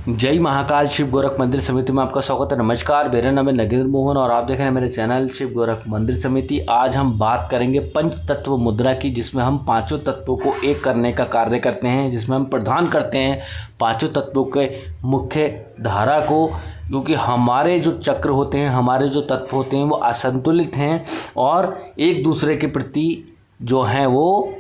जय महाकाल शिव गोरख मंदिर समिति में आपका स्वागत है। नमस्कार, मेरा नाम है नगेंद्र मोहन और आप देख रहे हैं मेरे चैनल शिव गोरख मंदिर समिति। आज हम बात करेंगे पंच तत्व मुद्रा की, जिसमें हम पांचों तत्वों को एक करने का कार्य करते हैं, जिसमें हम प्रदान करते हैं पांचों तत्वों के मुख्य धारा को। क्योंकि हमारे जो चक्र होते हैं, हमारे जो तत्व होते हैं वो असंतुलित हैं और एक दूसरे के प्रति जो हैं वो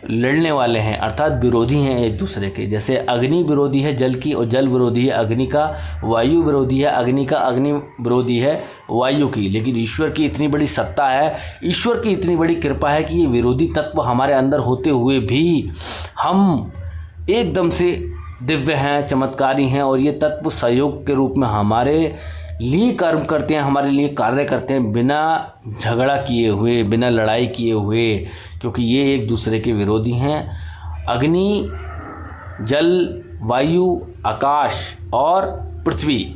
लड़ने वाले हैं, अर्थात विरोधी हैं एक दूसरे के। जैसे अग्नि विरोधी है जल की और जल विरोधी है अग्नि का, वायु विरोधी है अग्नि का, अग्नि विरोधी है वायु की। लेकिन ईश्वर की इतनी बड़ी सत्ता है, ईश्वर की इतनी बड़ी कृपा है कि ये विरोधी तत्व हमारे अंदर होते हुए भी हम एकदम से दिव्य हैं, चमत्कारी हैं और ये तत्व सहयोग के रूप में हमारे लिए कर्म करते हैं, हमारे लिए कार्य करते हैं, बिना झगड़ा किए हुए, बिना लड़ाई किए हुए, क्योंकि ये एक दूसरे के विरोधी हैं। अग्नि, जल, वायु, आकाश और पृथ्वी,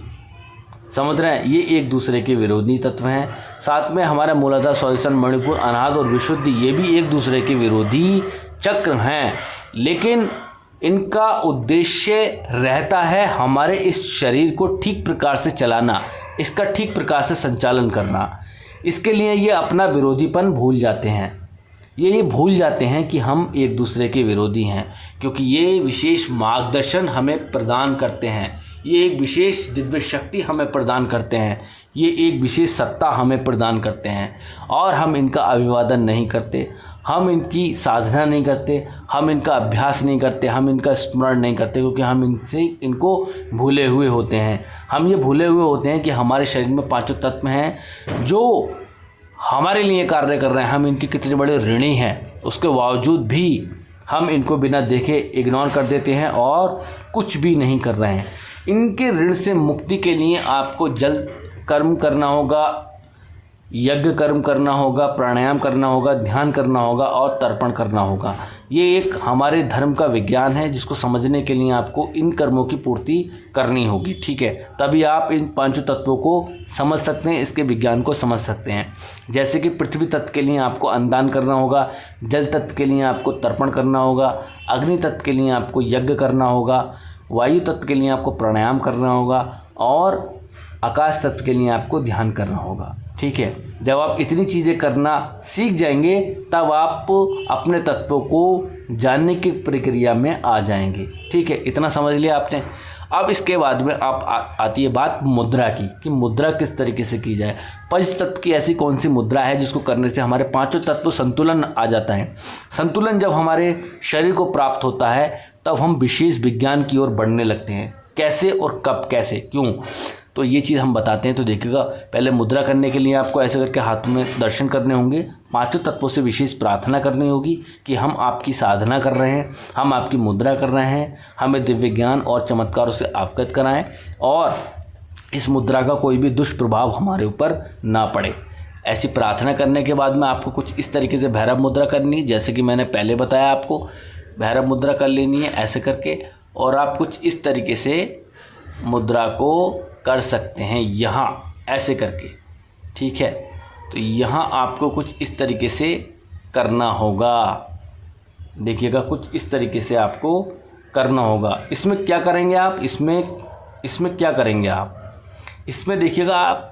समुद्र हैं, ये एक दूसरे के विरोधी तत्व हैं। साथ में हमारा मूलाधार, स्वादिष्ठान, मणिपुर, अनाहत और विशुद्धि, ये भी एक दूसरे के विरोधी चक्र हैं। लेकिन इनका उद्देश्य रहता है हमारे इस शरीर को ठीक प्रकार से चलाना, इसका ठीक प्रकार से संचालन करना। इसके लिए ये अपना विरोधीपन भूल जाते हैं, ये भूल जाते हैं कि हम एक दूसरे के विरोधी हैं, क्योंकि ये विशेष मार्गदर्शन हमें प्रदान करते हैं, ये एक विशेष दिव्य शक्ति हमें प्रदान करते हैं, ये एक विशेष सत्ता हमें प्रदान करते हैं। और हम इनका अभिवादन नहीं करते, हम इनकी साधना नहीं करते, हम इनका अभ्यास नहीं करते, हम इनका स्मरण नहीं करते, क्योंकि हम इनको भूले हुए होते हैं। हम ये भूले हुए होते हैं कि हमारे शरीर में पांचों तत्व हैं जो हमारे लिए कार्य कर रहे हैं। हम इनके कितने बड़े ऋणी हैं, उसके बावजूद भी हम इनको बिना देखे इग्नोर कर देते हैं और कुछ भी नहीं कर रहे हैं। इनके ऋण से मुक्ति के लिए आपको जल कर्म करना होगा, यज्ञ कर्म करना होगा, प्राणायाम करना होगा, ध्यान करना होगा और तर्पण करना होगा। ये एक हमारे धर्म का विज्ञान है, जिसको समझने के लिए आपको इन कर्मों की पूर्ति करनी होगी, ठीक है। तभी आप इन पांचों तत्वों को समझ सकते हैं, इसके विज्ञान को समझ सकते हैं। जैसे कि पृथ्वी तत्व के लिए आपको अन्नदान करना होगा, जल तत्व के लिए आपको तर्पण करना होगा, अग्नि तत्व के लिए आपको यज्ञ करना होगा, वायु तत्व के लिए आपको प्राणायाम करना होगा और आकाश तत्व के लिए आपको ध्यान करना होगा, ठीक है। जब आप इतनी चीज़ें करना सीख जाएंगे तब आप अपने तत्वों को जानने की प्रक्रिया में आ जाएंगे, ठीक है। इतना समझ लिया आपने। अब इसके बाद में आती है बात मुद्रा की, कि मुद्रा किस तरीके से की जाए। पंच तत्व की ऐसी कौन सी मुद्रा है जिसको करने से हमारे पांचों तत्व संतुलन आ जाता है। संतुलन जब हमारे शरीर को प्राप्त होता है तब हम विशेष विज्ञान की ओर बढ़ने लगते हैं। कैसे और कब, कैसे, क्यों, तो ये चीज़ हम बताते हैं। तो देखिएगा, पहले मुद्रा करने के लिए आपको ऐसे करके हाथों में दर्शन करने होंगे, पांचों तत्वों से विशेष प्रार्थना करनी होगी कि हम आपकी साधना कर रहे हैं, हम आपकी मुद्रा कर रहे हैं, हमें दिव्य ज्ञान और चमत्कारों से अवगत कराएं और इस मुद्रा का कोई भी दुष्प्रभाव हमारे ऊपर ना पड़े। ऐसी प्रार्थना करने के बाद में आपको कुछ इस तरीके से भैरव मुद्रा करनी है, जैसे कि मैंने पहले बताया आपको, भैरव मुद्रा कर लेनी है ऐसे करके। और आप कुछ इस तरीके से मुद्रा को कर सकते हैं, यहाँ ऐसे करके, ठीक है। तो यहाँ आपको कुछ इस तरीके से करना होगा, देखिएगा, कुछ इस तरीके से आपको करना होगा। इसमें क्या करेंगे आप, इसमें क्या करेंगे आप, इसमें देखिएगा आप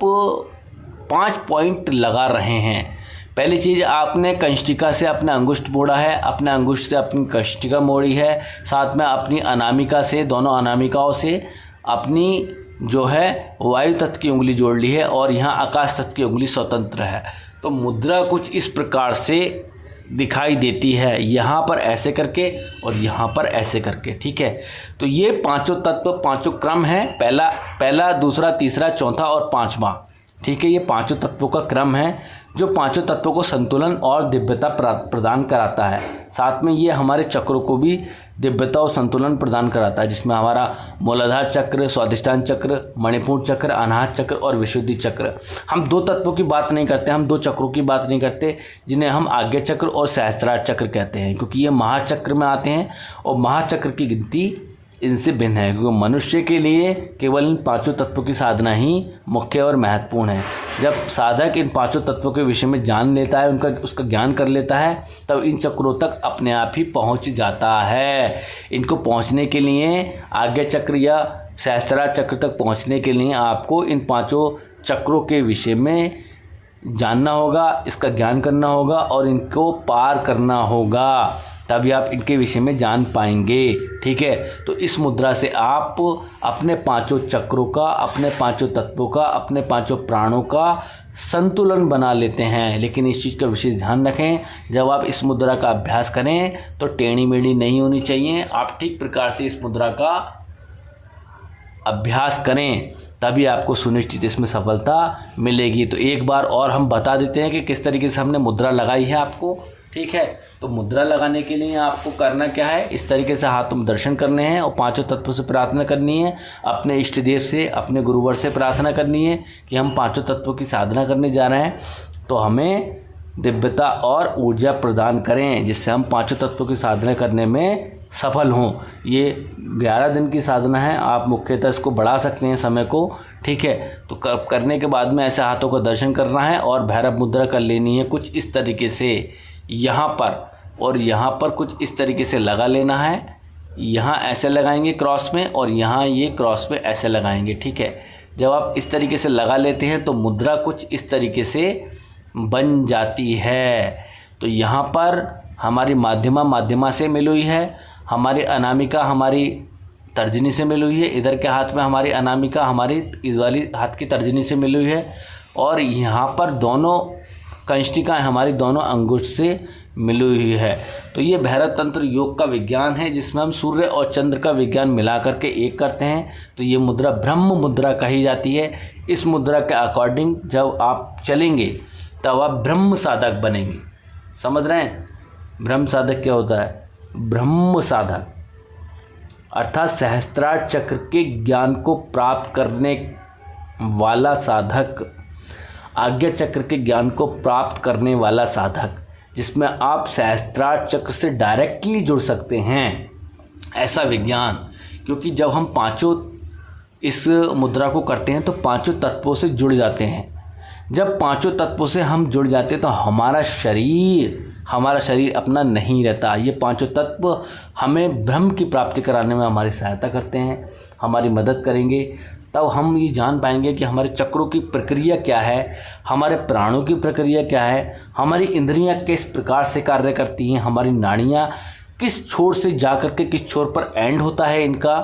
5 पॉइंट लगा रहे हैं। पहली चीज़, आपने कंष्टिका से अपना अंगुष्ठ मोड़ा है, अपने अंगुष्ठ से अपनी कंष्टिका मोड़ी है, साथ में अपनी अनामिका से, दोनों अनामिकाओं से अपनी जो है वायु तत्व की उंगली जोड़ ली है और यहाँ आकाश तत्व की उंगली स्वतंत्र है। तो मुद्रा कुछ इस प्रकार से दिखाई देती है, यहाँ पर ऐसे करके और यहाँ पर ऐसे करके, ठीक है। तो ये पांचों तत्व, पांचों क्रम है, पहला, दूसरा, तीसरा, चौथा और पांचवा, ठीक है। ये पांचों तत्वों का क्रम है जो पांचों तत्वों को संतुलन और दिव्यता प्रदान कराता है। साथ में ये हमारे चक्रों को भी दिव्यता और संतुलन प्रदान कराता है, जिसमें हमारा मूलाधार चक्र, स्वादिष्ठान चक्र, मणिपुर चक्र, अनाहत चक्र और विशुद्धि चक्र। हम 2 तत्वों की बात नहीं करते, हम 2 चक्रों की बात नहीं करते, जिन्हें हम आज्ञा चक्र और सहस्त्रार चक्र कहते हैं, क्योंकि ये महाचक्र में आते हैं और महाचक्र की गिनती इनसे भिन्न है, क्योंकि मनुष्य के लिए केवल इन पांचों तत्वों की साधना ही मुख्य और महत्वपूर्ण है। जब साधक इन पांचों तत्वों के विषय में जान लेता है, उसका ज्ञान कर लेता है, तब इन चक्रों तक अपने आप ही पहुंच जाता है। इनको पहुंचने के लिए आज्ञा चक्र या सहस्त्रार चक्र तक पहुंचने के लिए आपको इन 5 चक्रों के विषय में जानना होगा, इसका ज्ञान करना होगा और इनको पार करना होगा, तभी आप इनके विषय में जान पाएंगे। ठीक है, तो इस मुद्रा से आप अपने 5 चक्रों का, अपने 5 तत्वों का, अपने 5 प्राणों का संतुलन बना लेते हैं। लेकिन इस चीज़ का विशेष ध्यान रखें, जब आप इस मुद्रा का अभ्यास करें तो टेढ़ी मेढ़ी नहीं होनी चाहिए। आप ठीक प्रकार से इस मुद्रा का अभ्यास करें, तभी आपको सुनिश्चित इसमें सफलता मिलेगी। तो एक बार और हम बता देते हैं कि किस तरीके से हमने मुद्रा लगाई है आपको। ठीक है, तो मुद्रा लगाने के लिए आपको करना क्या है, इस तरीके से हाथों में दर्शन करने हैं और 5 तत्वों से प्रार्थना करनी है। अपने इष्ट देव से, अपने गुरुवर से प्रार्थना करनी है कि हम 5 तत्वों की साधना करने जा रहे हैं, तो हमें दिव्यता और ऊर्जा प्रदान करें, जिससे हम 5 तत्वों की साधना करने में सफल हों। ये 11 दिन की साधना है, आप मुख्यतः इसको बढ़ा सकते हैं समय को। ठीक है, तो करने के बाद में ऐसे हाथों का दर्शन करना है और भैरव मुद्रा कर लेनी है कुछ इस तरीके से, यहाँ पर और यहाँ पर कुछ इस तरीके से लगा लेना है। यहाँ ऐसे लगाएंगे क्रॉस में और यहाँ ये क्रॉस में ऐसे लगाएंगे। ठीक है, जब आप इस तरीके से लगा लेते हैं तो मुद्रा कुछ इस तरीके से बन जाती है। तो यहाँ पर हमारी माध्यमा से मिली हुई है, हमारी अनामिका हमारी तर्जनी से मिली हुई है, इधर के हाथ में हमारी अनामिका हमारी इस वाली हाथ की तर्जनी से मिली हुई है, और यहाँ पर दोनों कंष्टिकाएँ हमारी दोनों अंगुष्ठ से मिली हुई है। तो ये भैरव तंत्र योग का विज्ञान है, जिसमें हम सूर्य और चंद्र का विज्ञान मिला करके एक करते हैं। तो ये मुद्रा ब्रह्म मुद्रा कही जाती है। इस मुद्रा के अकॉर्डिंग जब आप चलेंगे तब आप ब्रह्म साधक बनेंगे। समझ रहे हैं, ब्रह्म साधक क्या होता है? ब्रह्म साधक अर्थात सहस्त्रार चक्र के ज्ञान को प्राप्त करने वाला साधक, आज्ञा चक्र के ज्ञान को प्राप्त करने वाला साधक, जिसमें आप सहस्त्रार चक्र से डायरेक्टली जुड़ सकते हैं, ऐसा विज्ञान। क्योंकि जब हम 5 इस मुद्रा को करते हैं तो 5 तत्वों से जुड़ जाते हैं। जब 5 तत्वों से हम जुड़ जाते हैं तो हमारा शरीर अपना नहीं रहता। ये 5 तत्व हमें ब्रह्म की प्राप्ति कराने में हमारी सहायता करते हैं, हमारी मदद करेंगे। तब हम ये जान पाएंगे कि हमारे चक्रों की प्रक्रिया क्या है, हमारे प्राणों की प्रक्रिया क्या है, हमारी इंद्रियां किस प्रकार से कार्य करती हैं, हमारी नाड़ियां किस छोर से जा कर के किस छोर पर एंड होता है इनका,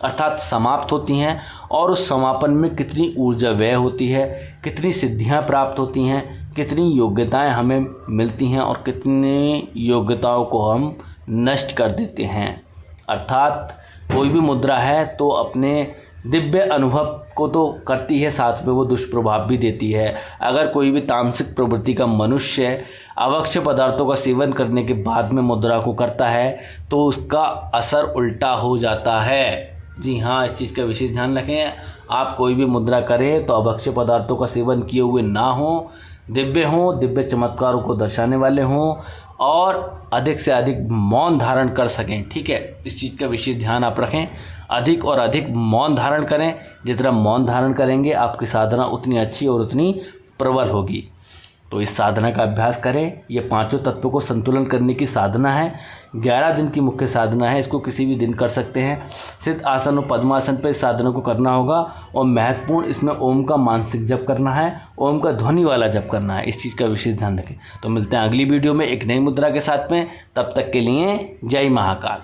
अर्थात समाप्त होती हैं, और उस समापन में कितनी ऊर्जा व्यय होती है, कितनी सिद्धियां प्राप्त होती हैं, कितनी योग्यताएं हमें मिलती हैं और कितनी योग्यताओं को हम नष्ट कर देते हैं। अर्थात कोई भी मुद्रा है तो अपने दिव्य अनुभव को तो करती है, साथ में वो दुष्प्रभाव भी देती है। अगर कोई भी तामसिक प्रवृत्ति का मनुष्य आवश्यक पदार्थों का सेवन करने के बाद में मुद्रा को करता है तो उसका असर उल्टा हो जाता है। जी हाँ, इस चीज़ का विशेष ध्यान रखें। आप कोई भी मुद्रा करें तो आवश्यक पदार्थों का सेवन किए हुए ना हो, दिव्य चमत्कारों को दर्शाने वाले हों और अधिक से अधिक मौन धारण कर सकें। ठीक है, इस चीज़ का विशेष ध्यान आप रखें। अधिक और अधिक मौन धारण करें। जितना मौन धारण करेंगे आपकी साधना उतनी अच्छी और उतनी प्रबल होगी। तो इस साधना का अभ्यास करें। ये 5 तत्वों को संतुलन करने की साधना है। 11 दिन की मुख्य साधना है। इसको किसी भी दिन कर सकते हैं। सिद्ध आसन और पद्मासन पर इस साधना को करना होगा और महत्वपूर्ण इसमें ओम का मानसिक जप करना है, ओम का ध्वनि वाला जप करना है। इस चीज़ का विशेष ध्यान रखें। तो मिलते हैं अगली वीडियो में एक नई मुद्रा के साथ में। तब तक के लिए जय महाकाल।